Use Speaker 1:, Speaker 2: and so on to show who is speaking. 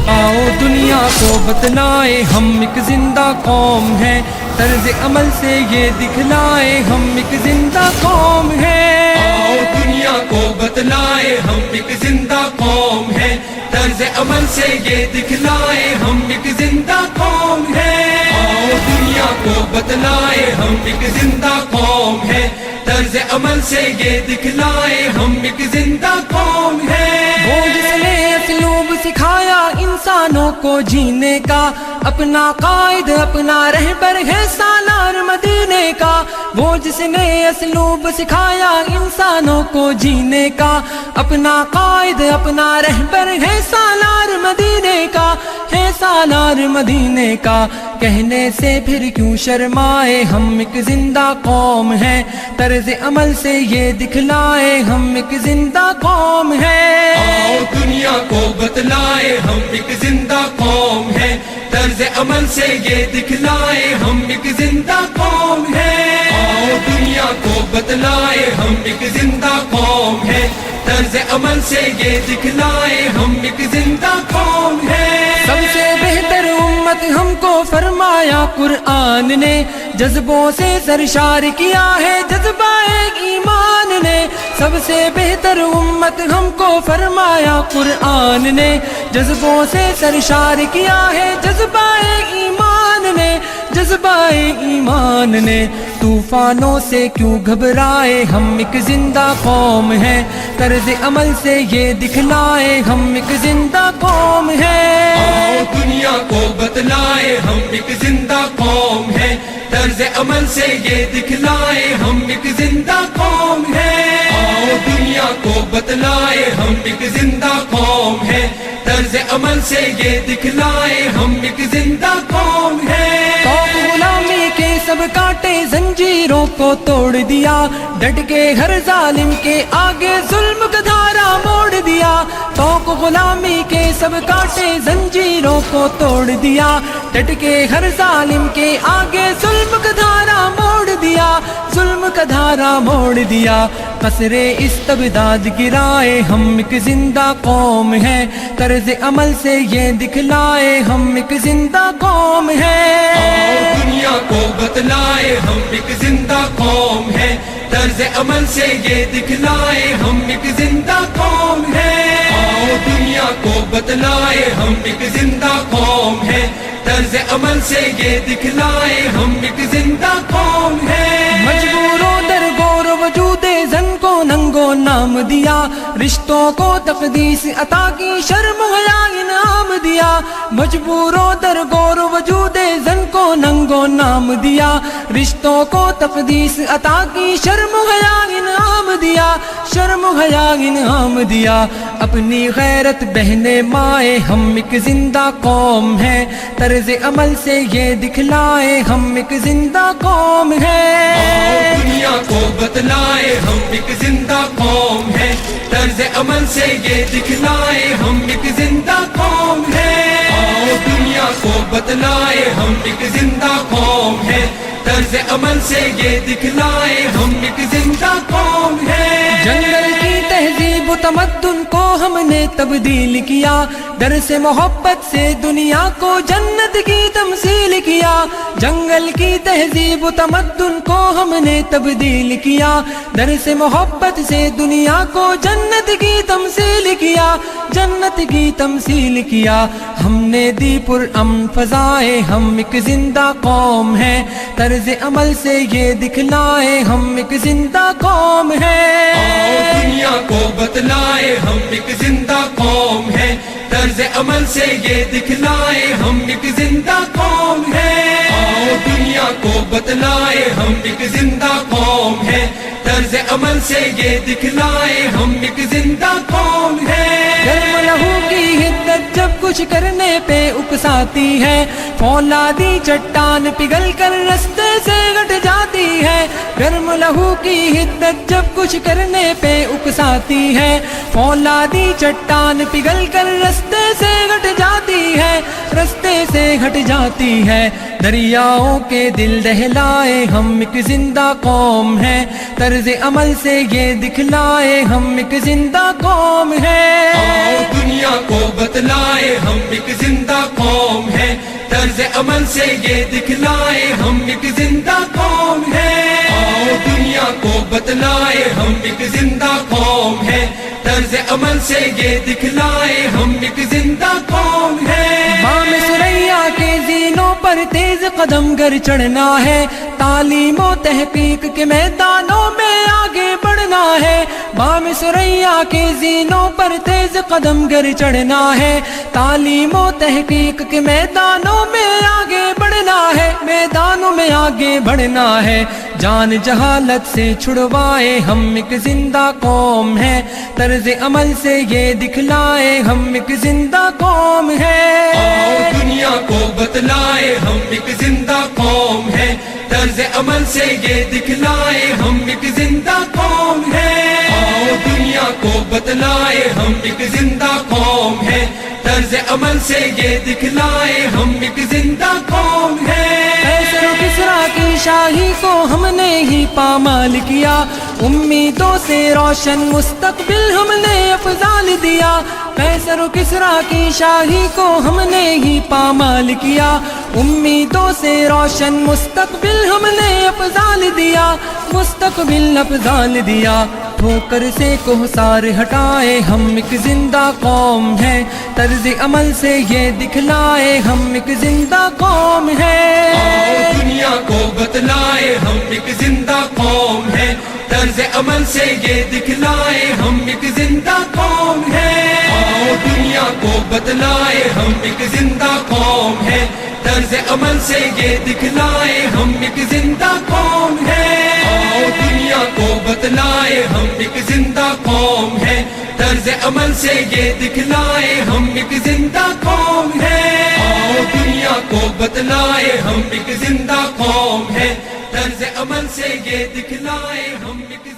Speaker 1: آؤ دنیا کو بتلائیں ہم ایک زندہ قوم ہیں، طرز عمل سے یہ دکھلائیں ہم ایک زندہ قوم ہیں۔ آؤ دنیا کو بتلائیں ہم ایک زندہ قوم ہیں، طرز عمل سے یہ دکھلائیں ہم ایک زندہ قوم ہیں۔ آؤ دنیا کو بتلائیں ہم ایک زندہ قوم ہیں، طرز عمل سے یہ دکھلائیں ہم ایک زندہ قوم ہیں۔ وہ جس نے اسلوب سکھایا انسانوں کو جینے کا، اپنا قائد اپنا رہبر ہے سالار مدینے کا۔ وہ جس نے اسلوب سکھایا انسانوں کو جینے کا، اپنا قائد اپنا رہبر ہے سالار مدینے کا، ہے سالار مدینے کا۔ کہنے سے پھر کیوں شرمائے ہم ایک زندہ قوم ہیں، طرز عمل سے یہ دکھلائے ہم ایک زندہ قوم ہیں۔ آؤ دنیا کو بتلائے ہم ایک زندہ قوم ہیں، طرز عمل سے یہ دکھلائے ہم ایک زندہ قوم ہیں۔ آؤ دنیا کو بتلائے ہم ایک زندہ قوم ہیں، طرز عمل سے یہ دکھلائے ہم ایک زندہ قوم ہیں۔ سب سے بہتر امت ہم کو فرمایا قرآن نے، جذبوں سے سرشار کیا ہے جذبہ ایمان نے۔ سب سے بہتر امت ہم کو فرمایا قرآن نے، جذبوں سے سرشار کیا ہے جذبہ ایمان نے، جذبہ ایمان نے۔ طوفانوں سے کیوں گھبرائے ہم ایک زندہ قوم ہیں، طرز عمل سے یہ دکھلائے ہم ایک زندہ قوم ہیں۔ آؤ دنیا کو بتلائے ہم ایک زندہ قوم ہیں، طرز عمل سے یہ دکھلائے ہم ایک زندہ قوم ہیں۔ آؤ دنیا کو بتلائے ہم ایک زندہ قوم ہیں، طرز عمل سے یہ دکھلائے ہم ایک زندہ قوم ہیں۔ غلامی کے سب کاٹے زنجیروں کو توڑ دیا، ڈٹ کے ہر ظالم کے آگے ظلم کا دھارا موڑ دیا۔ توق غلامی کے سب کاٹے زنجیروں کو توڑ دیا، ڈٹ کے ہر ظالم کے آگے ظلم کا دھارا موڑ دیا، ظلم کا دھارا موڑ دیا۔ قصر استبداد گرائے ہم ایک زندہ قوم ہیں، طرز عمل سے یہ دکھلائے ہم ایک زندہ قوم ہیں۔ آؤ دنیا کو بتلائے ہم ایک زندہ قوم ہیں، طرز عمل سے یہ دکھلائے ہم ایک زندہ قوم ہیں۔ آؤ دنیا کو بتلائے ہم ایک زندہ قوم ہیں، طرز عمل سے یہ دکھلائے ہم ایک زندہ قوم ہیں۔ مجبوروں در غور وجود زن کو ننگو نام دیا، رشتوں کو تقدیس عطا کی شرم حیا انعام دیا۔ مجبوروں در غور وجود زن کو ننگو نام دیا، رشتوں کو تقدیس عطا کی شرم حیا انعام دیا، شرم حیا انعام دیا۔ اپنی غیرت بہنے مائے ہم ایک زندہ قوم ہیں، طرز عمل سے یہ دکھلائے ہم ایک زندہ قوم ہیں۔ آؤ دنیا کو بتلائے ہم ایک زندہ قوم ہیں، طرز عمل سے یہ دکھلائے ہم ایک زندہ قوم ہیں۔ آؤ دنیا کو بتلائے ہم ایک زندہ قوم ہیں، طرز عمل سے یہ دکھلائے ہم ایک زندہ قوم ہیں۔ جنگل کی تہذیب و تمدن کو ہم نے تبدیل کیا، درس محبت سے دنیا کو جنت کی تمثیل کیا۔ جنگل کی تہذیب و تمدن کو ہم نے تبدیل کیا، درس محبت سے دنیا کو جنت کی تمثیل کیا، جنت کی تمثیل کیا۔ ہم نے دی پر امن فضائے ہم ایک زندہ قوم ہیں، طرز عمل سے یہ دکھلائے ہم ایک زندہ قوم ہیں۔ آؤ دنیا کو بتلائے ہم ایک زندہ قوم ہیں، طرز عمل سے یہ دکھلائے ہم ایک زندہ قوم ہیں۔ آؤ دنیا کو بتلائے ہم ایک زندہ قوم ہیں، طرز عمل سے یہ دکھلائے ہم ایک زندہ قوم ہیں۔ گرم لہو کی حدت جب کچھ کرنے پہ اکساتی ہے، فولادی چٹان پگھل کر رستے سے گٹ جاتی ہے۔ گرم لہو کی حدت جب کچھ کرنے پہ اکساتی ہے، فولادی چٹان پگھل کر رستے سے گٹ جاتی ہے، رستے سے ہٹ جاتی ہے۔ دریاؤں کے دل دہلائے ہم ایک زندہ قوم ہیں، طرز عمل سے یہ دکھلائے ہم ایک زندہ قوم ہیں۔ آؤ دنیا کو بتلائے ہم ایک زندہ قوم ہیں، طرز عمل سے یہ دکھلائے ہم ایک زندہ قوم ہیں۔ آؤ دنیا کو بتلائے ہم ایک زندہ قوم ہیں، طرز عمل سے یہ دکھلائے ہم ایک زندہ قوم ہیں۔ بام ثریا کے زینوں پر تیز قدم گر چڑھنا ہے، تعلیم و تحقیق کے میدانوں میں آگے بڑھنا ہے۔ بام ثریا کے زینوں پر تیز قدم گر چڑھنا ہے، تعلیم و تحقیق کے میدانوں میں آگے بڑھنا ہے، میدانوں میں آگے بڑھنا ہے۔ جان جہالت سے چھڑوائے ہم ایک زندہ قوم ہیں، طرز عمل سے یہ دکھلائے ہم ایک زندہ قوم ہیں۔ آؤ دنیا کو بتلائے ہم ایک زندہ قوم ہیں، طرز عمل سے یہ دکھلائے ہم ایک زندہ قوم ہیں۔ آؤ دنیا کو بتلائے ہم ایک زندہ قوم ہیں، طرز عمل سے یہ دکھلائے ہم ایک زندہ قوم ہیں۔ قیصر و کسریٰ کی شاہی کو ہم نے ہی پامال کیا، امیدوں سے روشن مستقبل ہم نے افضال دیا۔ قیصر و کسریٰ کی شاہی کو ہم نے ہی پامال کیا، امیدوں سے روشن مستقبل ہم نے افضال دیا، مستقبل افضال دیا۔ ٹھوکر سے کوہسار ہٹائے ہم ایک زندہ قوم ہیں، طرز عمل سے یہ دکھلائے ہم ایک زندہ قوم ہیں۔ آؤ دنیا کو بتلائے ہم ایک زندہ قوم ہیں، طرز عمل سے یہ دکھلائے ہم ایک زندہ قوم ہیں۔ آؤ دنیا کو بتلائے ہم ایک زندہ قوم ہیں، طرز عمل سے یہ دکھلائے ہم ایک زندہ قوم ہیں۔ آؤ دنیا کو بتلائے ہم ایک زندہ قوم ہیں، طرز عمل سے یہ دکھلائے ہم ایک زندہ قوم ہیں۔ آؤ دنیا کو بتلائے ہم ایک زندہ قوم ہیں، طرز عمل سے یہ دکھلائے ہم ایک